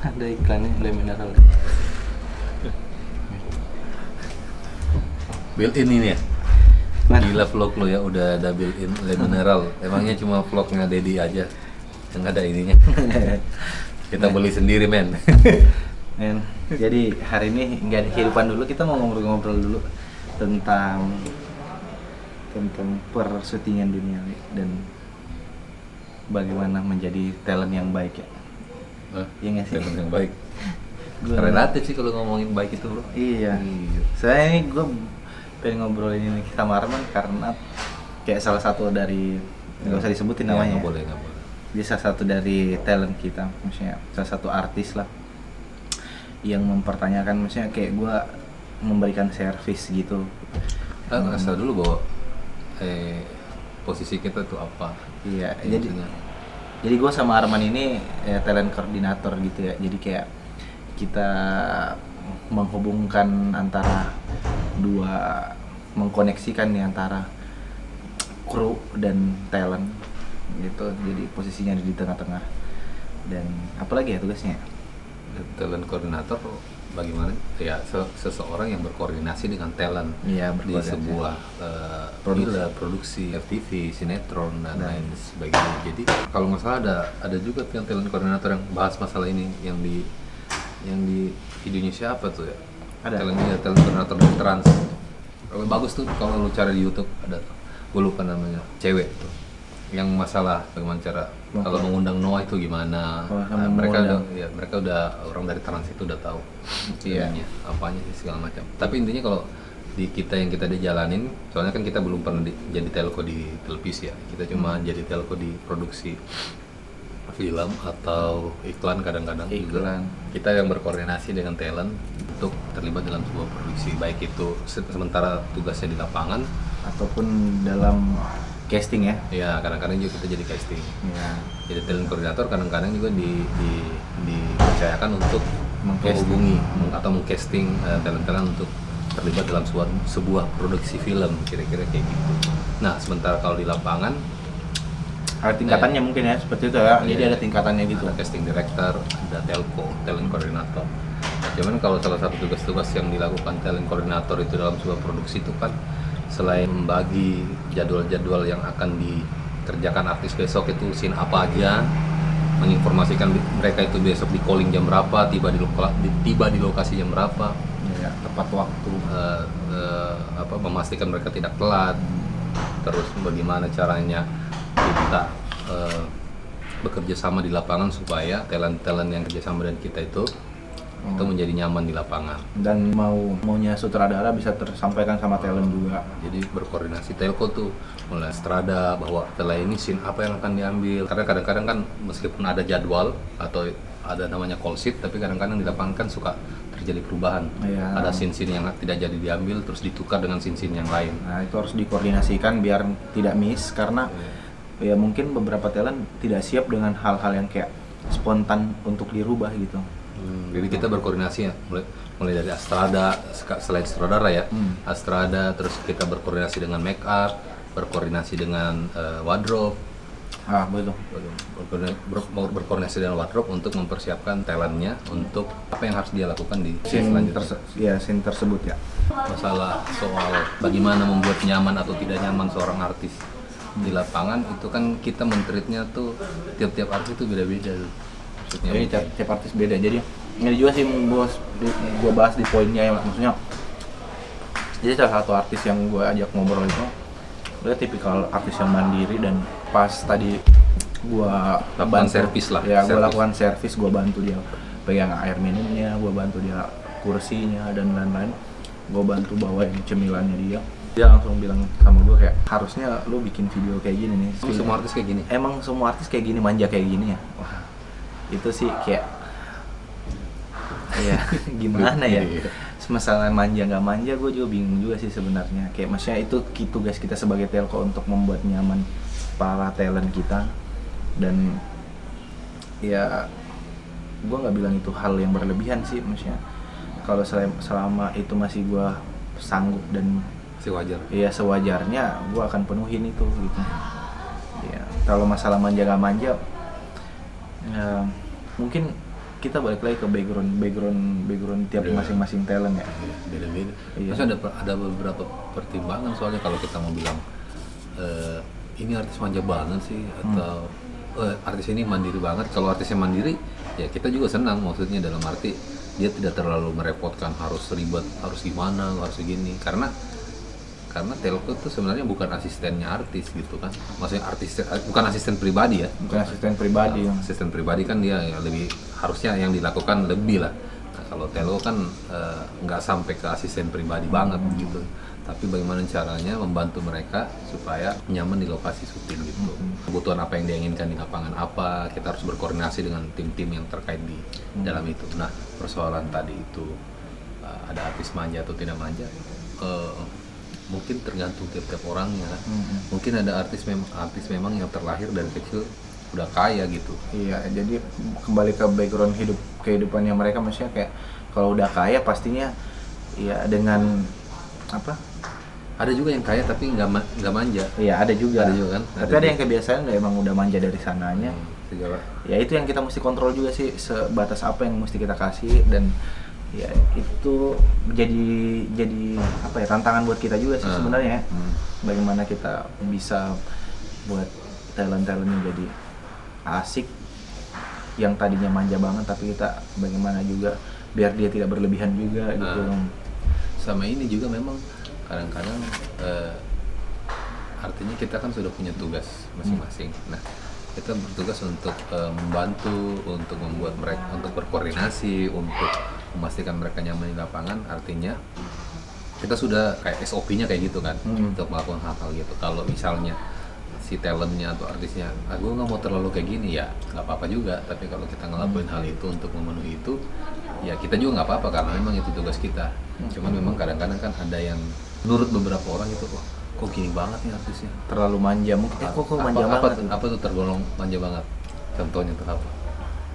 Ada iklannya Le Mineral. Built-in ini ya? Mana? Gila vlog lo ya, udah ada built-in Le Mineral. Emangnya cuma vlognya Dedi aja yang ada ininya? Kita beli sendiri men. Men, jadi hari ini nggak ada kehidupan dulu, kita mau ngobrol-ngobrol dulu tentang persyutingan dunia dan bagaimana menjadi talent yang baik ya. Iya nggak sih? Talent yang baik. Gua- sih kalau ngomongin baik itu bro. Iya. Saya ini gue pengen ngobrolin ini sama Arman karena kayak salah satu dari nggak usah disebutin namanya. Nggak boleh. Dia salah satu dari talent kita, maksudnya salah satu artis lah yang mempertanyakan, maksudnya kayak gue memberikan servis gitu. Asal dulu bahwa posisi kita tuh apa? Iya, Maksudnya. jadi gue sama Arman ini talent koordinator gitu ya. Jadi kayak kita menghubungkan antara mengkoneksikan nih antara kru dan talent gitu. Jadi posisinya ada di tengah-tengah. Dan apalagi ya tugasnya? Talent koordinator bagaimana? Ya seseorang yang berkoordinasi dengan talent Iya, di berkoordinasi. sebuah produksi FTV, sinetron dan lain sebagainya. Jadi kalau nggak salah ada juga yang talent koordinator yang bahas masalah ini yang di Indonesia apa tuh ya? Ada. Talent koordinator di Trans. Bagus tuh kalau lu cari di YouTube ada tuh. Gue lupa namanya, cewek tuh. Yang masalah bagaimana cara kalau mengundang Noah itu gimana. Mereka udah orang dari Trans itu udah tahu ininya, apanya sih segala macam. Tapi intinya kalau di kita yang kita dijalanin, soalnya kan kita belum pernah jadi telco di televisi ya. Kita cuma jadi telco di produksi film atau iklan kadang-kadang juga. Kita yang berkoordinasi dengan talent untuk terlibat dalam sebuah produksi, baik itu sementara tugasnya di lapangan Ataupun dalam casting ya. ya, kadang-kadang juga kita jadi casting. Ya. Jadi talent koordinator kadang-kadang juga dipercayakan untuk menghubungi atau mengcasting talent-talent untuk terlibat dalam sebuah produksi film, kira-kira kayak gitu. Nah, sementara kalau di lapangan Ada tingkatannya mungkin ya, seperti itu ya. Jadi Iya. ada tingkatannya gitu. ada casting director, ada telco, talent koordinator. Nah, cuman kalau salah satu tugas-tugas yang dilakukan talent koordinator itu dalam sebuah produksi itu kan selain membagi jadwal-jadwal yang akan dikerjakan artis besok itu scene apa aja, menginformasikan mereka itu besok di calling jam berapa, tiba di lokasi jam berapa, Ya, tepat waktu. memastikan mereka tidak telat, terus bagaimana caranya kita bekerja sama di lapangan supaya talent-talent yang kerjasama dengan kita itu menjadi nyaman di lapangan. Dan maunya sutradara bisa tersampaikan sama talent juga. Jadi berkoordinasi telco tuh mulai strada bahwa setelah ini scene apa yang akan diambil, karena kadang-kadang kan meskipun ada jadwal atau ada namanya call sheet, tapi kadang-kadang di lapangan kan suka terjadi perubahan. Iya. Ada scene-scene yang tidak jadi diambil terus ditukar dengan scene-scene yang lain. Nah, itu harus dikoordinasikan biar tidak miss, karena ya mungkin beberapa talent tidak siap dengan hal-hal yang kayak spontan untuk dirubah gitu. Jadi kita berkoordinasi ya, mulai dari Astrada, selain sutradara ya, Astrada, terus kita berkoordinasi dengan make up, berkoordinasi dengan wardrobe, Betul. berkoordinasi dengan wardrobe untuk mempersiapkan talentnya untuk apa yang harus dia lakukan di scene Scene selanjutnya. scene tersebut ya. Masalah soal bagaimana membuat nyaman atau tidak nyaman seorang artis di lapangan itu kan kita men-treatnya tuh tiap-tiap artis itu beda-beda tuh. Maksudnya Jadi tiap artis beda. Jadi ini juga sih gua bahas di poinnya ya, maksudnya. Jadi salah satu artis yang gua ajak ngobrol itu dia tipikal artis yang mandiri, dan pas tadi gua Lakukan servis lah, Ya, gua servis. lakukan servis, gua bantu dia pegang air minumnya, gua bantu dia kursinya dan lain-lain. Gua bantu bawain cemilannya dia. Dia langsung bilang sama gua kayak, harusnya lu bikin video kayak gini nih. Emang semua artis kayak gini. Emang semua artis kayak gini, manja kayak gini ya? Wah, itu sih kayak ya gimana ya, masalah manja nggak manja gue juga bingung juga sih sebenarnya. Kayak maksudnya itu tugas kita sebagai telco untuk membuat nyaman para talent kita, dan ya gue nggak bilang itu hal yang berlebihan sih, maksudnya kalau selama itu masih gue sanggup dan Wajar. ya sewajarnya gue akan penuhin itu gitu. Ya kalau masalah manja nggak manja, ya, mungkin kita balik lagi ke background tiap masing-masing talent ya. Beda-beda. Iya. Terus ada beberapa pertimbangan soalnya kalau kita mau bilang ini artis manja banget sih atau artis ini mandiri banget. Kalau artisnya mandiri ya kita juga senang, maksudnya dalam arti dia tidak terlalu merepotkan harus ribet, harus gimana, harus gini, karena telco itu sebenarnya bukan asistennya artis gitu kan, maksudnya bukan asisten pribadi ya, Bukan asisten pribadi. asisten pribadi kan dia ya lebih harusnya yang dilakukan lebih lah. Nah, kalau telco kan nggak sampai ke asisten pribadi banget gitu, tapi bagaimana caranya membantu mereka supaya nyaman di lokasi syuting gitu. Kebutuhan apa yang dia inginkan di lapangan apa, kita harus berkoordinasi dengan tim-tim yang terkait di dalam itu. Nah, persoalan tadi itu ada artis manja atau tidak manja, mungkin tergantung tiap-tiap orangnya. Mungkin ada artis memang yang terlahir dari kecil udah kaya gitu. Iya, jadi kembali ke background kehidupannya mereka, maksudnya kayak kalau udah kaya pastinya ya dengan apa? Ada juga yang kaya tapi nggak manja. Iya, ada juga. Ada juga kan? Tapi ada yang kebiasaan nggak emang udah manja dari sananya. Segala. Ya itu yang kita mesti kontrol juga sih, sebatas apa yang mesti kita kasih, dan ya itu jadi apa ya, tantangan buat kita juga sih sebenarnya. Bagaimana kita bisa buat talent-talentnya jadi asik, yang tadinya manja banget tapi kita bagaimana juga biar dia tidak berlebihan juga gitu. Sama ini juga memang kadang-kadang artinya kita kan sudah punya tugas masing-masing. Nah, kita bertugas untuk membantu, untuk membuat mereka, untuk berkoordinasi, untuk memastikan mereka nyaman di lapangan. Artinya kita sudah kayak SOP-nya kayak gitu kan, untuk melakukan hal-hal gitu. Kalau misalnya si talentnya atau artisnya, gue nggak mau terlalu kayak gini, ya nggak apa-apa juga. Tapi kalau kita ngelakuin hal itu untuk memenuhi itu, ya kita juga nggak apa-apa karena memang itu tugas kita. Cuman memang kadang-kadang kan ada yang menurut beberapa orang itu, wah kok gini banget nih artisnya, Terlalu manja mungkin. Kok manja banget? Apa tuh tergolong manja banget? Contohnya tuh apa?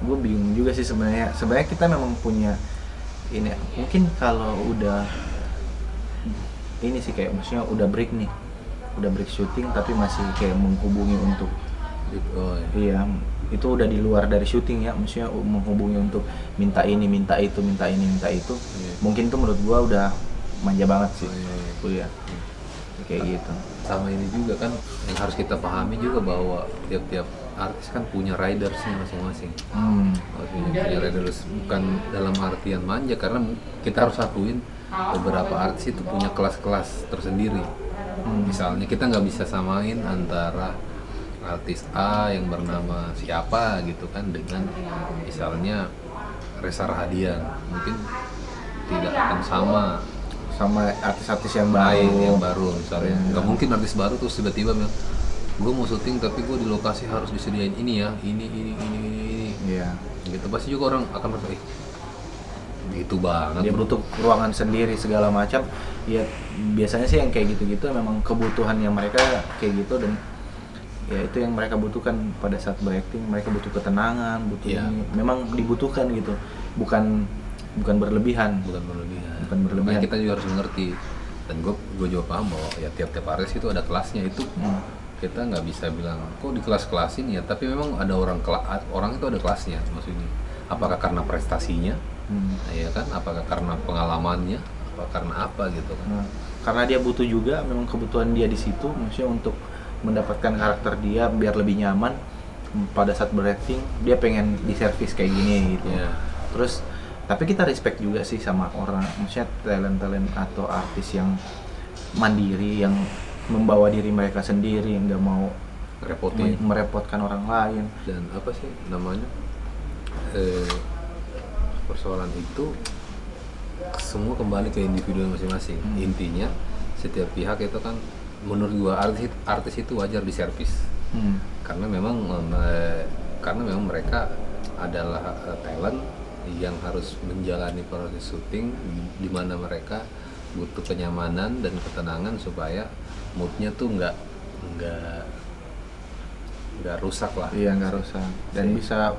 Gue bingung juga sih sebenarnya. Sebenarnya kita memang punya ini, mungkin kalau udah ini sih kayak maksudnya udah break syuting tapi masih kayak menghubungi untuk iya, itu udah di luar dari syuting ya, maksudnya menghubungi untuk minta ini, minta itu. Mungkin itu menurut gua udah manja banget sih. Iya. Kayak gitu. Sama ini juga kan yang harus kita pahami juga bahwa tiap-tiap artis kan punya ridersnya masing-masing. Maksudnya punya riders bukan dalam artian manja, karena kita harus akuin beberapa artis itu punya kelas-kelas tersendiri. Misalnya kita nggak bisa samain antara artis A yang bernama siapa gitu kan dengan misalnya Reza Rahadian, mungkin tidak akan sama artis-artis yang baru misalnya. Nggak mungkin artis baru terus tiba-tiba bilang gue mau syuting tapi gue di lokasi harus disediain ini ya, ini. Iya. Gitu pasti juga orang akan merasa gitu banget. Dia butuh ruangan sendiri segala macam. Ya biasanya sih yang kayak gitu-gitu memang kebutuhannya mereka kayak gitu, dan ya itu yang mereka butuhkan pada saat berakting. Mereka butuh ketenangan, ini memang dibutuhkan gitu. Bukan berlebihan. Nah, kita juga harus mengerti, dan gue juga paham bahwa ya tiap-tiap artis itu ada kelasnya itu. Kita nggak bisa bilang kok di kelas-kelasin ya, tapi memang ada orang itu ada kelasnya. Maksudnya apakah karena prestasinya, ya kan, apakah karena pengalamannya, apa karena apa gitu kan. Karena dia butuh juga, memang kebutuhan dia di situ, maksudnya untuk mendapatkan karakter dia biar lebih nyaman pada saat berakting. Dia pengen diservis kayak gini gitu. Terus tapi kita respect juga sih sama orang, maksudnya talent atau artis yang mandiri, yang membawa diri mereka sendiri, yang nggak mau merepotkan orang lain. Dan apa sih namanya, persoalan itu semua kembali ke individu masing-masing. Intinya setiap pihak itu kan, menurut gua artis itu wajar diservis. Karena memang mereka adalah talent yang harus menjalani proses syuting di mana mereka butuh kenyamanan dan ketenangan supaya moodnya tuh nggak rusak lah. Iya, nggak rusak, dan bisa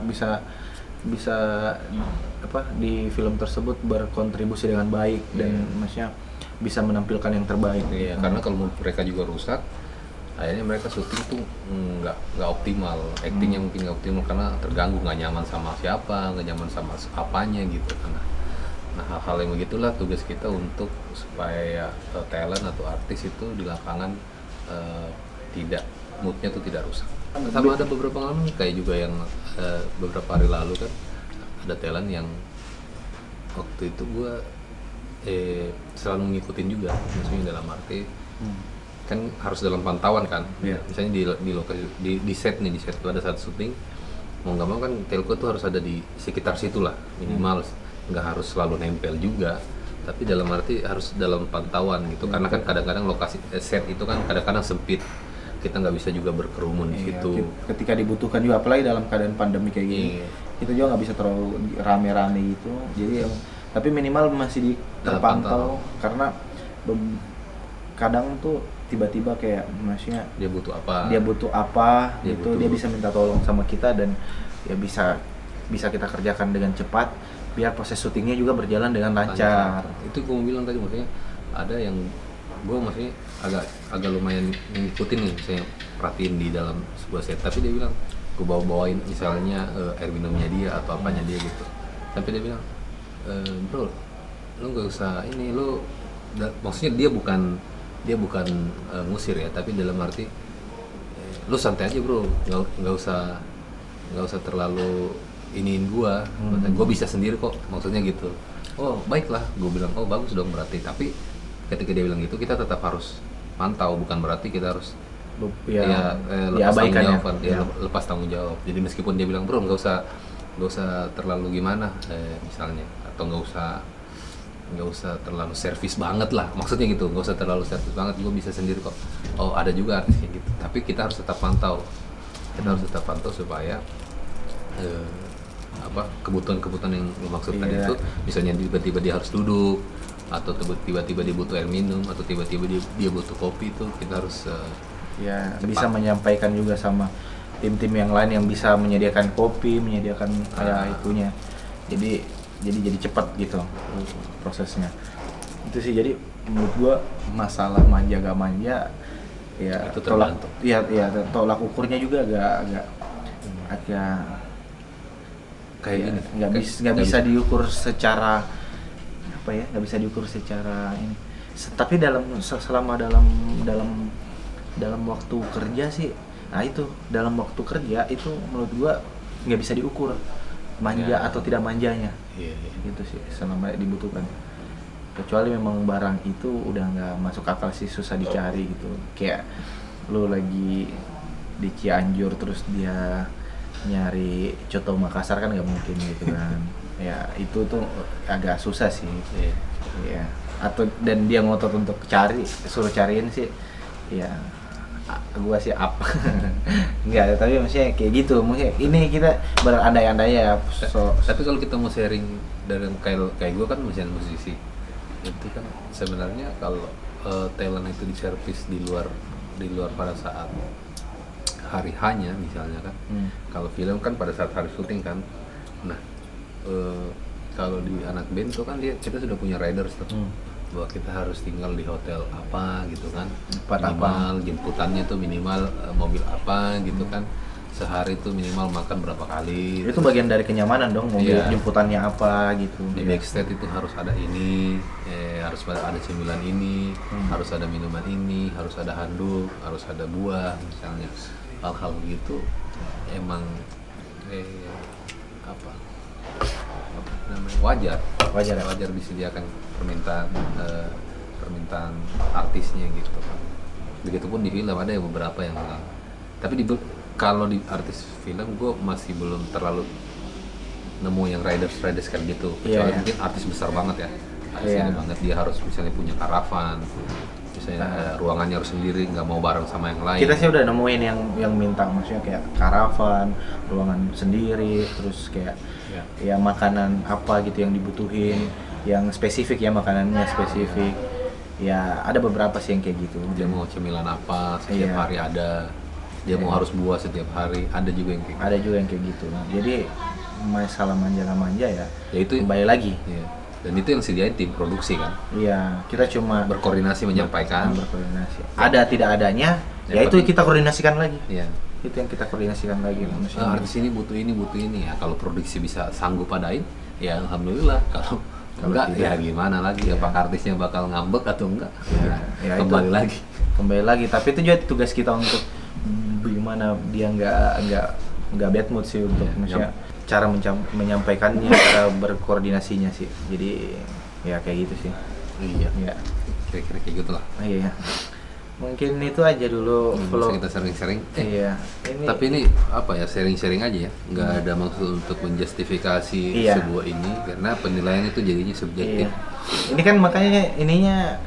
apa di film tersebut berkontribusi dengan baik dan maksudnya bisa menampilkan yang terbaik. Iya, karena kalau mood mereka juga rusak, akhirnya mereka syuting tuh nggak optimal, actingnya mungkin nggak optimal karena terganggu, nggak nyaman sama siapa, nggak nyaman sama apanya gitu karena. Nah hal-hal yang begitulah tugas kita untuk supaya talent atau artis itu di lapangan tidak moodnya tuh tidak rusak. Sama ada beberapa pengalaman kayak juga yang beberapa hari lalu kan ada talent yang waktu itu gue selalu ngikutin juga, maksudnya dalam arti kan harus dalam pantauan kan. Misalnya di lokasi di set nih, di set itu ada saat syuting, mau nggak mau kan telco tuh harus ada di sekitar situ lah minimal, nggak harus selalu nempel juga, tapi dalam arti harus dalam pantauan gitu karena kan kadang-kadang lokasi set itu kan kadang-kadang sempit, kita nggak bisa juga berkerumun di situ. Ketika dibutuhkan juga, apalagi dalam keadaan pandemi kayak gini, kita juga nggak bisa terlalu rame-rame gitu. Jadi tapi minimal masih terpantau karena kadang tuh tiba-tiba kayak maksudnya dia butuh apa gitu, dia bisa minta tolong sama kita dan ya bisa kita kerjakan dengan cepat biar proses syutingnya juga berjalan dengan lancar. Itu gue mau bilang tadi, maksudnya ada yang gue maksudnya agak lumayan ngikutin nih, saya perhatiin di dalam sebuah set, tapi dia bilang gue bawain misalnya air minumnya dia atau apanya dia gitu, tapi dia bilang bro lu nggak usah ini, lu maksudnya dia bukan ngusir ya, tapi dalam arti lu santai aja bro, nggak usah terlalu iniin gua, gua bisa sendiri kok, maksudnya gitu. Oh baiklah, gua bilang oh bagus dong berarti, tapi ketika dia bilang gitu kita tetap harus pantau, bukan berarti kita harus lepas tanggung jawab, lepas tanggung jawab. Jadi meskipun dia bilang bro nggak usah terlalu gimana misalnya, atau nggak usah terlalu servis banget lah, maksudnya gitu, nggak usah terlalu servis banget, gue bisa sendiri kok. Oh ada juga artis kayak gitu, tapi kita harus tetap pantau, supaya kebutuhan yang lu maksud tadi itu, misalnya tiba-tiba dia harus duduk, atau tiba-tiba dia butuh air minum, atau tiba-tiba dia butuh kopi, itu kita harus bisa menyampaikan juga sama tim-tim yang lain yang bisa menyediakan kopi, menyediakan itunya, jadi cepat gitu prosesnya. Itu sih, jadi menurut gua masalah manja gak manja ya itu tergantung. Tolak ukurnya juga agak kayak gini, nggak bisa diukur secara apa ya, nggak bisa diukur secara ini. Tapi selama dalam waktu kerja sih, nah itu dalam waktu kerja itu menurut gua nggak bisa diukur manja atau tidak manjanya. Gitu sih selama dibutuhkan, kecuali memang barang itu udah nggak masuk akal sih, susah dicari gitu. Kayak lu lagi di Cianjur terus dia nyari coto Makassar kan nggak mungkin gitu kan. Ya itu tuh agak susah sih. Atau dan dia ngotot untuk suruh cariin sih ya gua sih apa enggak, tapi maksudnya kayak gitu, maksudnya ini kita berandai-andai ya. Tapi kalau kita mau sharing dari kayak gua kan musisi, itu kan sebenarnya kalau talent itu diservis di luar pada saat hari hanya misalnya kan. Kalau film kan pada saat hari syuting kan. Nah kalau di anak band tuh kan kita sudah punya riders tuh, bahwa kita harus tinggal di hotel apa gitu kan, minimal jemputannya tuh minimal mobil apa gitu kan, sehari tuh minimal makan berapa kali. Itu bagian dari kenyamanan dong, mobil jemputannya apa gitu. Di backstage itu harus ada ini, harus ada cemilan ini, harus ada minuman ini, harus ada handuk, harus ada buah misalnya. Hal-hal begitu emang wajar disediakan permintaan artisnya gitu. Begitupun di film ada beberapa yang tapi kalau di artis film gue masih belum terlalu nemu yang riders kayak gitu. Kecuali mungkin artis besar banget ya, artisnya banget, dia harus misalnya punya karavan, misalnya ruangannya harus sendiri, nggak mau bareng sama yang lain. Kita sih udah nemuin yang minta, maksudnya kayak karavan, ruangan sendiri, terus kayak ya makanan apa gitu yang dibutuhin, yang spesifik ya, makanannya spesifik. Ya ada beberapa sih yang kayak gitu. Dia mau cemilan apa setiap hari ada, dia mau harus buah setiap hari, ada juga yang kayak gitu. Ada juga yang kayak gitu. Jadi masalah manja nggak manja ya itu kembali lagi Dan itu yang sediain tim produksi kan. Iya, kita cuma Berkoordinasi menyampaikan. berkoordinasi. Ada tidak adanya, Yang ya itu penting- kita koordinasikan lagi. Iya. Itu yang kita koordinasikan lagi manusia. Artis ini butuh ini ya. Kalau produksi bisa sanggup adain, ya alhamdulillah. Kalau enggak, tidak. ya gimana lagi? Apakah artisnya bakal ngambek atau enggak? Ya, Kembali itu. lagi. Kembali lagi, tapi itu juga tugas kita untuk bagaimana dia nggak bad mood sih untuk maksudnya cara menyampaikannya, cara berkoordinasinya sih. Jadi ya kayak gitu sih. Iya. Ya. Kira-kira kayak gitu lah. Iya. Mungkin itu aja dulu Bisa vlog. kita sharing-sharing. Iya. Tapi ini apa ya, sharing-sharing aja ya, nggak ada maksud untuk menjustifikasi Iya. sebuah ini, karena penilaian itu jadinya subjektif. Iya. Ini kan makanya ininya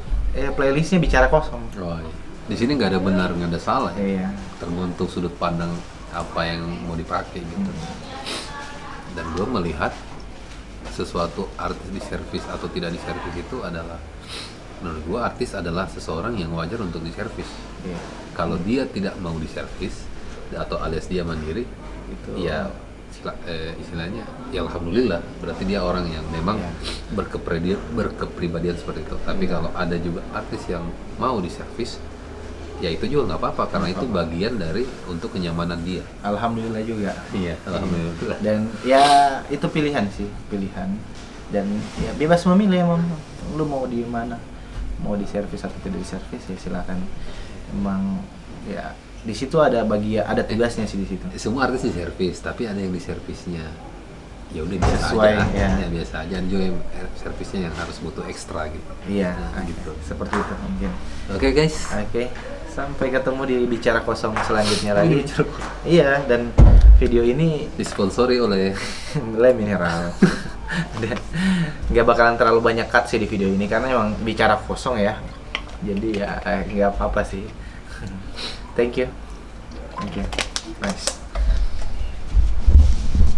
playlistnya bicara kosong. Oh, iya. Di sini nggak ada benar, nggak ada salah, ya. Iya. Tergantung sudut pandang apa yang mau dipakai gitu. Dan gue melihat sesuatu artis di servis atau tidak di servis itu adalah, menurut gue artis adalah seseorang yang wajar untuk di servis. Iya. Kalau dia tidak mau di servis atau alias dia mandiri, Gitu. ya istilahnya ya alhamdulillah, berarti dia orang yang memang Iya. berkepribadian seperti itu. Tapi kalau ada juga artis yang mau di servis, ya itu juga nggak apa-apa, karena itu bagian dari untuk kenyamanan dia. Alhamdulillah juga. Iya, alhamdulillah. Dan ya itu pilihan sih, pilihan. Dan ya bebas memilih emang lu mau di mana, mau di servis atau tidak di servis ya silakan. Emang ya di situ ada ada tugasnya sih di situ. Semua artis di servis, tapi ada yang di servisnya ya udah biasa Sesuai, aja, ya. biasa aja. Ada juga yang servisnya yang harus butuh ekstra gitu. Iya, Nah, gitu. seperti itu mungkin. Oke guys. Oke, sampai ketemu di bicara kosong selanjutnya lagi. Iya, dan video ini Disponsori oleh Le Mineral. Dan nggak bakalan terlalu banyak cut sih di video ini karena emang bicara kosong ya. Jadi ya nggak apa-apa sih. Thank you. Nice.